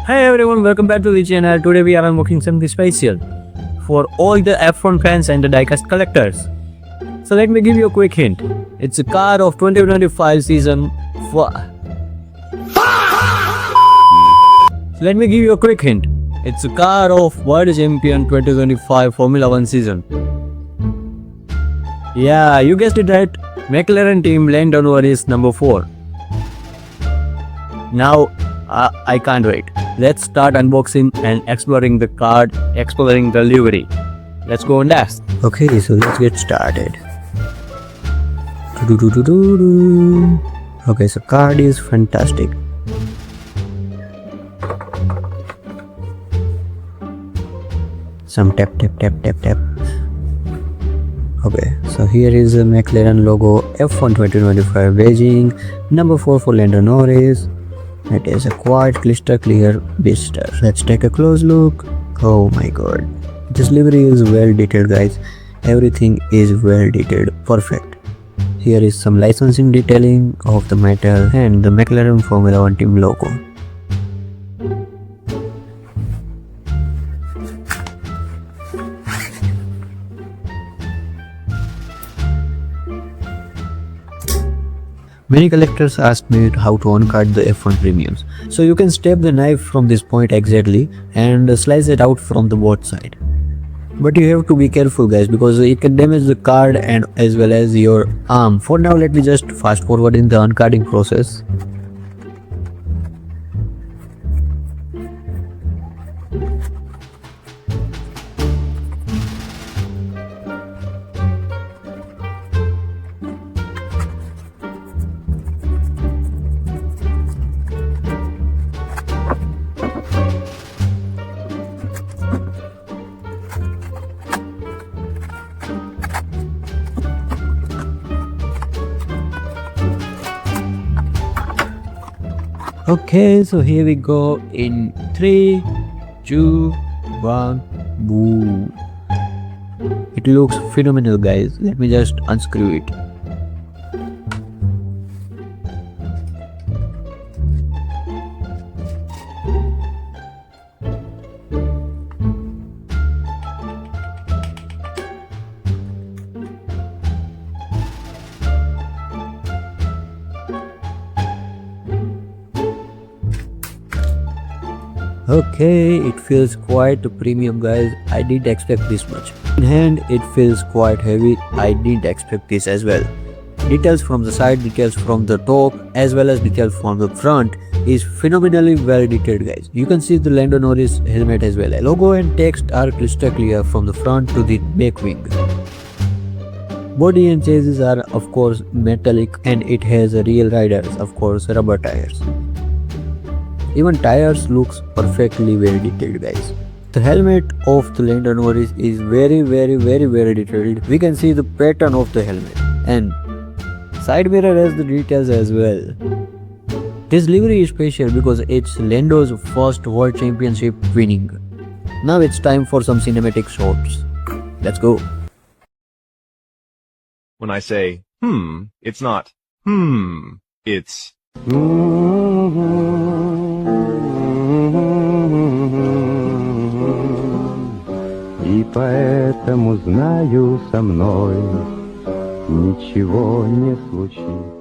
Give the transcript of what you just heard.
Hey everyone, welcome back to the channel. Today we are unboxing something special for all the F1 fans and the diecast collectors. So let me give you a quick hint. It's a car of 2025 season. Let me give you a quick hint. It's a car of World Champion 2025 Formula 1 season. Yeah, you guessed it right. McLaren team Lando Norris number 4. Now, I can't wait. Let's start unboxing and exploring the card, exploring the livery. Let's go on that. Okay, so let's get started. Okay, so card is fantastic. Some tap. Okay, so here is the McLaren logo F1 2025 Beijing, number 4 for Lando Norris. It is a quite crystal clear blister. Let's take a close look. Oh my god. This livery is well detailed, guys. Everything is well detailed. Perfect. Here is some licensing detailing of the metal and the McLaren Formula 1 team logo. Many collectors ask me how to uncut the F1 premiums. So you can stab the knife from this point exactly and slice it out from the both side. But you have to be careful, guys, because it can damage the card and as well as your arm. For now, let me just fast forward in the uncutting process. Okay, so here we go in 3, 2, 1, boom. It looks phenomenal, guys. Let me just unscrew it. Okay, it feels quite premium, guys. I didn't expect this much. In hand, it feels quite heavy. I didn't expect this as well. Details from the side, details from the top, as well as details from the front is phenomenally well detailed, guys. You can see the Lando Norris helmet as well. Logo and text are crystal clear from the front to the back wing. Body and chassis are of course metallic and it has real riders, of course rubber tires. Even tires looks perfectly well detailed, guys. The helmet of the Lando Norris is very detailed. We can see the pattern of the helmet and side mirror has the details as well. This livery is special because it's Lando's first World Championship winning. Now it's time for some cinematic shots. Let's go. When I say, it's not, it's... И поэтому знаю, со мной ничего не случится.